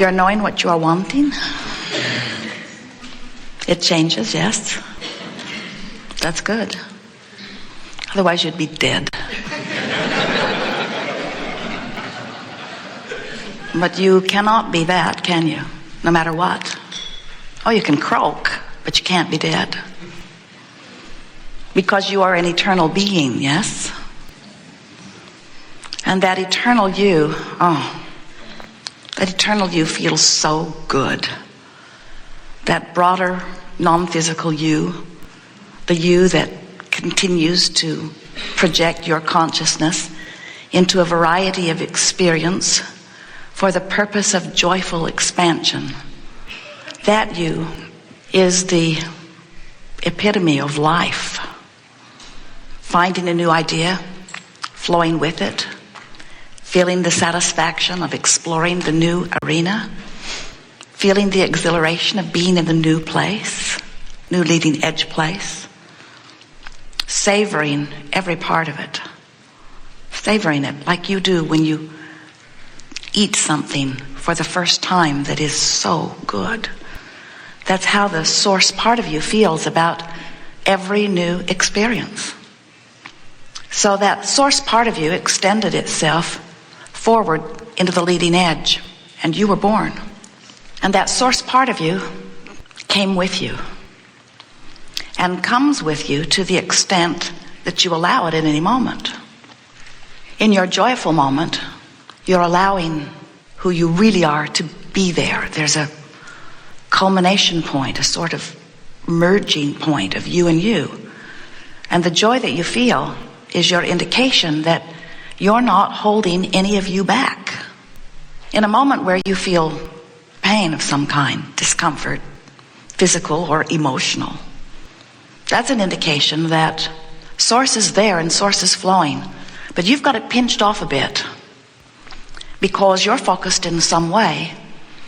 You're knowing what you are wanting. It changes, yes. That's good. Otherwise you'd be dead. But you cannot be that, can you? No matter what. Oh, you can croak, but you can't be dead. Because you are an eternal being, yes? And that eternal you, that eternal you feels so good. That broader, non-physical you, the you that continues to project your consciousness into a variety of experience for the purpose of joyful expansion. That you is the epitome of life. Finding a new idea, flowing with it, feeling the satisfaction of exploring the new arena, feeling the exhilaration of being in the new place, new leading edge place, savoring every part of it, savoring it like you do when you eat something for the first time that is so good. That's how the source part of you feels about every new experience. So that source part of you extended itself forward into the leading edge, and you were born. And that source part of you came with you, and comes with you to the extent that you allow it at any moment. In your joyful moment, you're allowing who you really are to be there. There's a culmination point, a sort of merging point of you and you. And the joy that you feel is your indication that you're not holding any of you back. In a moment where you feel pain of some kind, discomfort, physical or emotional, that's an indication that source is there and source is flowing, but you've got it pinched off a bit because you're focused in some way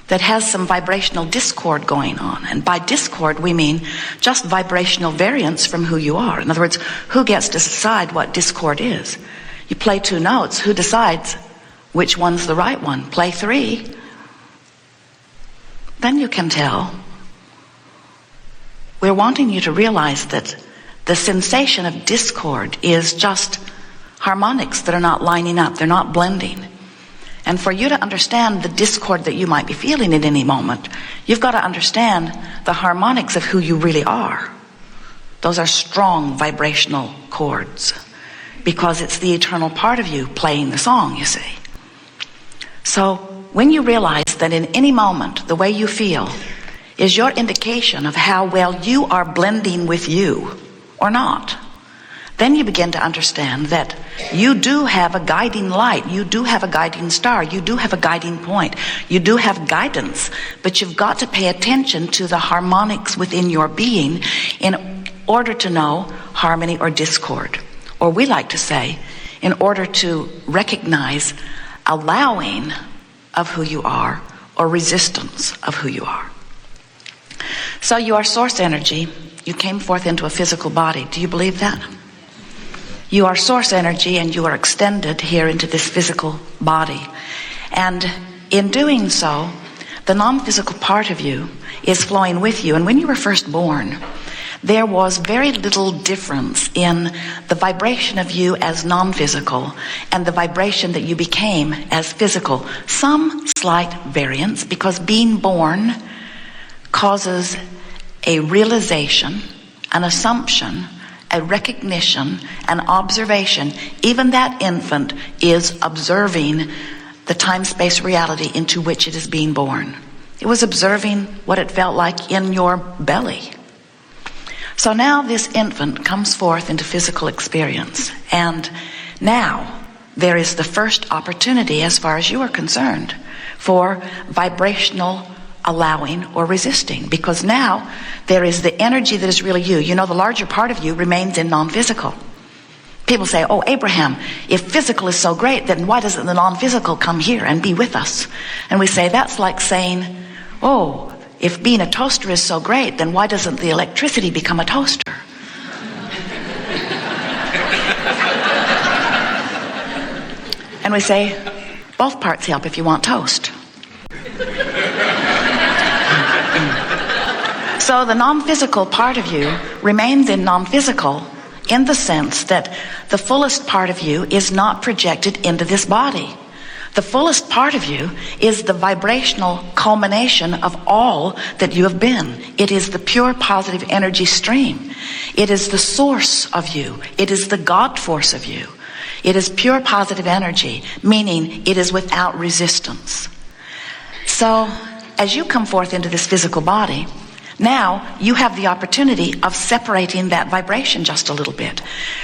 that has some vibrational discord going on. And by discord, we mean just vibrational variance from who you are. In other words, who gets to decide what discord is? You play 2 notes, who decides which one's the right one? Play 3. Then you can tell. We're wanting you to realize that the sensation of discord is just harmonics that are not lining up, they're not blending. And for you to understand the discord that you might be feeling at any moment, you've got to understand the harmonics of who you really are. Those are strong vibrational chords, because it's the eternal part of you playing the song, you see. So when you realize that in any moment, the way you feel is your indication of how well you are blending with you or not, then you begin to understand that you do have a guiding light, you do have a guiding star, you do have a guiding point, you do have guidance, but you've got to pay attention to the harmonics within your being in order to know harmony or discord. Or we like to say, in order to recognize allowing of who you are or resistance of who you are. So you are source energy. You came forth into a physical body. Do you believe that? You are source energy and you are extended here into this physical body. And in doing so, the non-physical part of you is flowing with you. And when you were first born, there was very little difference in the vibration of you as non-physical and the vibration that you became as physical. Some slight variance, because being born causes a realization, an assumption, a recognition, an observation. Even that infant is observing the time-space reality into which it is being born. It was observing what it felt like in your belly. So now this infant comes forth into physical experience, and now there is the first opportunity, as far as you are concerned, for vibrational allowing or resisting, because now there is the energy that is really you. You know, the larger part of you remains in non-physical. People say, oh, Abraham, if physical is so great, then why doesn't the non-physical come here and be with us? And we say, that's like saying, oh, if being a toaster is so great, then why doesn't the electricity become a toaster? And we say, both parts help if you want toast. So the non-physical part of you remains in non-physical in the sense that the fullest part of you is not projected into this body. The fullest part of you is the vibrational culmination of all that you have been. It is the pure positive energy stream. It is the source of you. It is the God force of you. It is pure positive energy, meaning it is without resistance. So, as you come forth into this physical body, now you have the opportunity of separating that vibration just a little bit.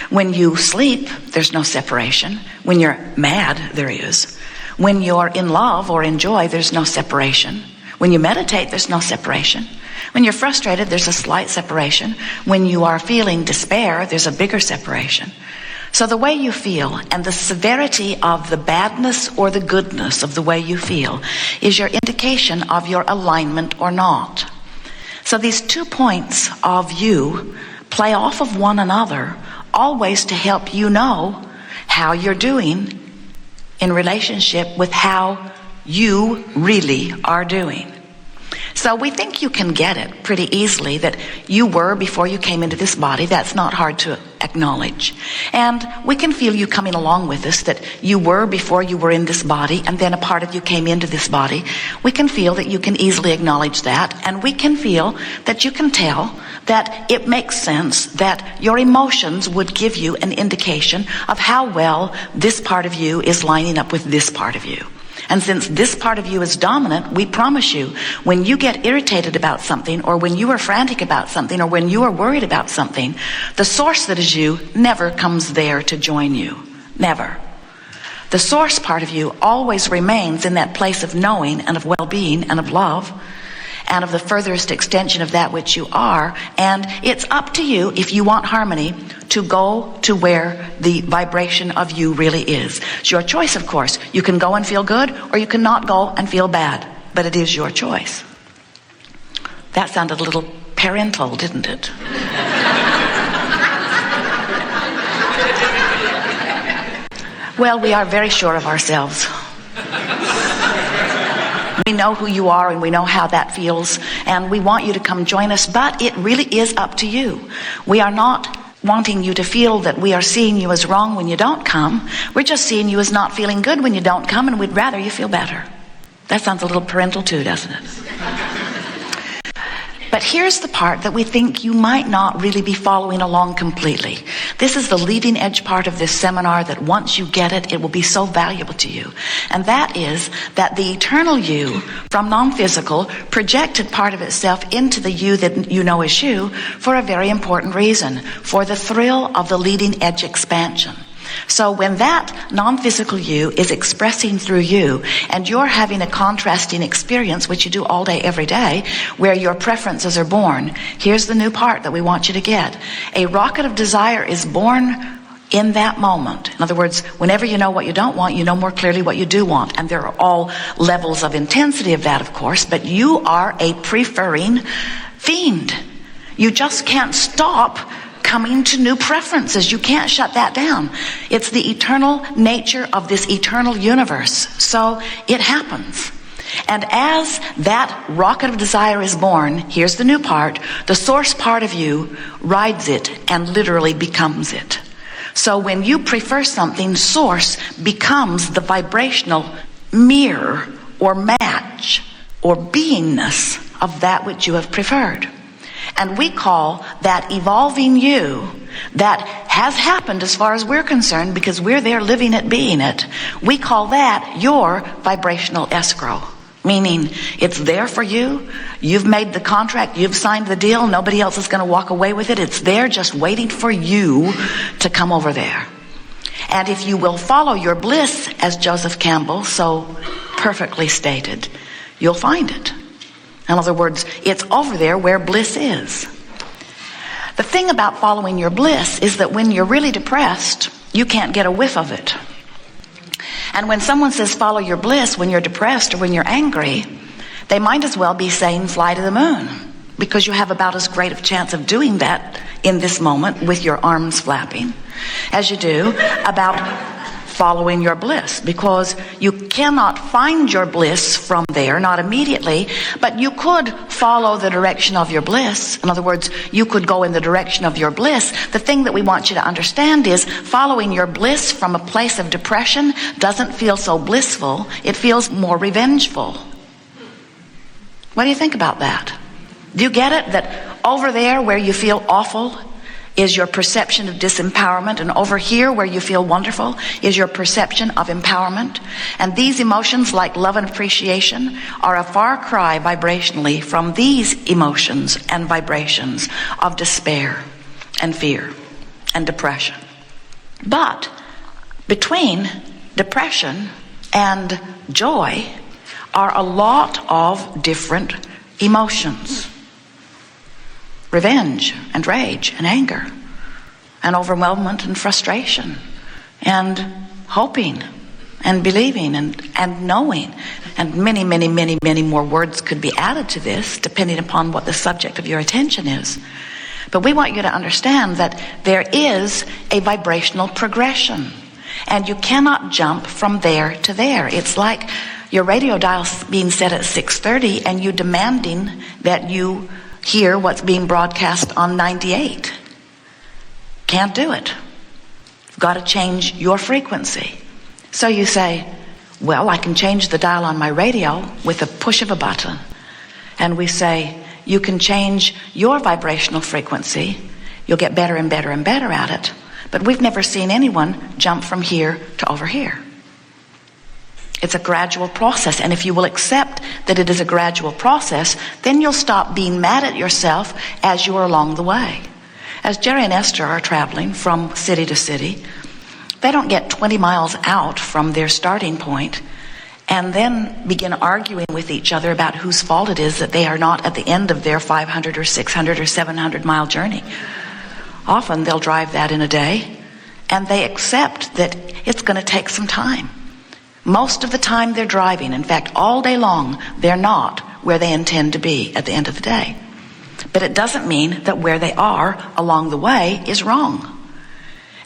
When you sleep, there's no separation. When you're mad, there is. When you're in love or in joy, there's no separation. When you meditate, there's no separation. When you're frustrated, there's a slight separation. When you are feeling despair, there's a bigger separation. So the way you feel and the severity of the badness or the goodness of the way you feel is your indication of your alignment or not. So these 2 points of you play off of one another, always to help you know how you're doing in relationship with how you really are doing. So we think you can get it pretty easily that you were before you came into this body. That's not hard to acknowledge. And we can feel you coming along with us, that you were before you were in this body, and then a part of you came into this body. We can feel that you can easily acknowledge that, and we can feel that you can tell that it makes sense that your emotions would give you an indication of how well this part of you is lining up with this part of you. And since this part of you is dominant, we promise you, when you get irritated about something, or when you are frantic about something, or when you are worried about something, the source that is you never comes there to join you. Never. The source part of you always remains in that place of knowing and of well-being and of love and of the furthest extension of that which you are. And it's up to you, if you want harmony, to go to where the vibration of you really is. It's your choice, of course. You can go and feel good, or you can not go and feel bad. But it is your choice. That sounded a little parental, didn't it? Well, we are very sure of ourselves. We know who you are, and we know how that feels, and we want you to come join us, but it really is up to you. We are not wanting you to feel that we are seeing you as wrong when you don't come. We're just seeing you as not feeling good when you don't come, and we'd rather you feel better. That sounds a little parental too, doesn't it? But here's the part that we think you might not really be following along completely. This is the leading edge part of this seminar, that once you get it, it will be so valuable to you. And that is that the eternal you from non-physical projected part of itself into the you that you know is you for a very important reason, for the thrill of the leading edge expansion. So when that non-physical you is expressing through you, and you're having a contrasting experience, which you do all day, every day, where your preferences are born, here's the new part that we want you to get. A rocket of desire is born in that moment. In other words, whenever you know what you don't want, you know more clearly what you do want. And there are all levels of intensity of that, of course, but you are a preferring fiend. You just can't stop coming to new preferences. You can't shut that down. It's the eternal nature of this eternal universe. So it happens. And as that rocket of desire is born, here's the new part, the source part of you rides it and literally becomes it. So when you prefer something, source becomes the vibrational mirror or match or beingness of that which you have preferred. And we call that evolving you that has happened as far as we're concerned, because we're there living it, being it. We call that your vibrational escrow, meaning it's there for you. You've made the contract. You've signed the deal. Nobody else is going to walk away with it. It's there just waiting for you to come over there. And if you will follow your bliss, as Joseph Campbell so perfectly stated, you'll find it. In other words, it's over there where bliss is. The thing about following your bliss is that when you're really depressed, you can't get a whiff of it. And when someone says follow your bliss when you're depressed or when you're angry, they might as well be saying fly to the moon, because you have about as great a chance of doing that in this moment with your arms flapping as you do about following your bliss, because you cannot find your bliss from there, not immediately, but you could follow the direction of your bliss. In other words, you could go in the direction of your bliss. The thing that we want you to understand is following your bliss from a place of depression doesn't feel so blissful. It feels more revengeful. What do you think about that? Do you get it? That over there where you feel awful is your perception of disempowerment, and over here where you feel wonderful is your perception of empowerment. And these emotions, like love and appreciation, are a far cry vibrationally from these emotions and vibrations of despair and fear and depression. But between depression and joy are a lot of different emotions. Revenge and rage and anger and overwhelmment and frustration and hoping and believing and knowing. And many, many, many, many more words could be added to this depending upon what the subject of your attention is. But we want you to understand that there is a vibrational progression, and you cannot jump from there to there. It's like your radio dial being set at 6:30 and you demanding that you hear what's being broadcast on 98. Can't do it. You've got to change your frequency. So you say, well, I can change the dial on my radio with a push of a button. And we say, you can change your vibrational frequency. You'll get better and better and better at it. But we've never seen anyone jump from here to over here. It's a gradual process, and if you will accept that it is a gradual process, then you'll stop being mad at yourself as you are along the way. As Jerry and Esther are traveling from city to city, they don't get 20 miles out from their starting point and then begin arguing with each other about whose fault it is that they are not at the end of their 500 or 600 or 700 mile journey. Often they'll drive that in a day, and they accept that it's going to take some time. Most of the time they're driving. In fact, all day long, they're not where they intend to be at the end of the day. But it doesn't mean that where they are along the way is wrong.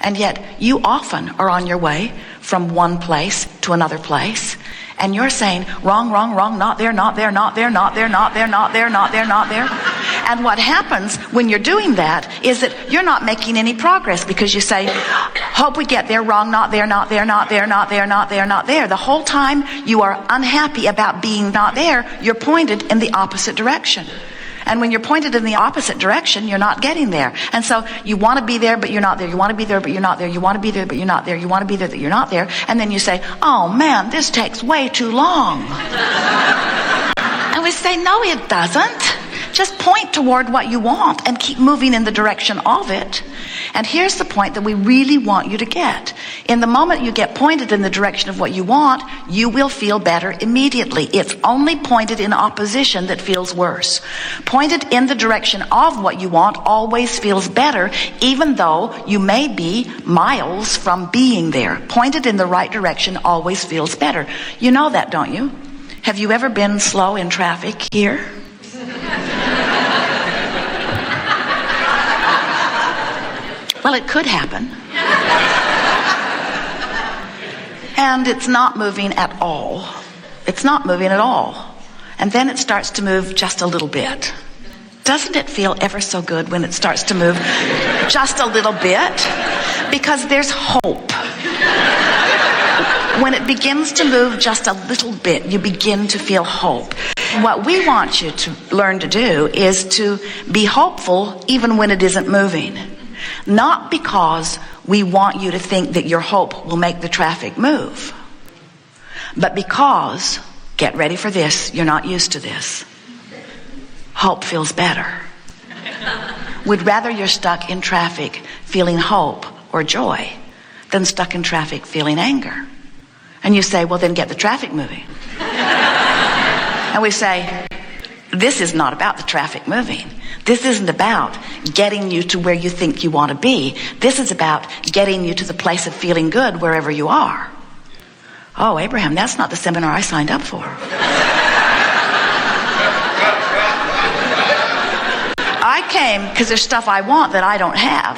And yet, you often are on your way from one place to another place, and you're saying, wrong, wrong, wrong, not there, not there, not there, not there, not there, not there, not there, not there. And what happens when you're doing that is that you're not making any progress, because you say, hope we get there, wrong, not there, not there, not there, not there, not there, not there. The whole time you are unhappy about being not there, you're pointed in the opposite direction. And when you're pointed in the opposite direction, you're not getting there. And so you want to be there, but you're not there. You want to be there, but you're not there. You want to be there, but you're not there. You want to be there, but you're not there. And then you say, oh man, this takes way too long. And we say, no, it doesn't. Just point toward what you want and keep moving in the direction of it. And here's the point that we really want you to get. In the moment you get pointed in the direction of what you want, you will feel better immediately. It's only pointed in opposition that feels worse. Pointed in the direction of what you want always feels better, even though you may be miles from being there. Pointed in the right direction always feels better. You know that, don't you? Have you ever been slow in traffic here? Well, it could happen. And it's not moving at all. It's not moving at all. And then it starts to move just a little bit. Doesn't it feel ever so good when it starts to move just a little bit? Because there's hope. When it begins to move just a little bit, you begin to feel hope. What we want you to learn to do is to be hopeful even when it isn't moving. Not because we want you to think that your hope will make the traffic move, but because, get ready for this, you're not used to this, hope feels better. We'd rather you're stuck in traffic feeling hope or joy than stuck in traffic feeling anger. And you say, well, then get the traffic moving. And we say, this is not about the traffic moving. This isn't about getting you to where you think you want to be. This is about getting you to the place of feeling good wherever you are. Oh, Abraham, that's not the seminar I signed up for. I came because there's stuff I want that I don't have.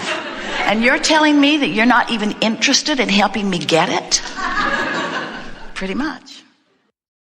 And you're telling me that you're not even interested in helping me get it? Pretty much.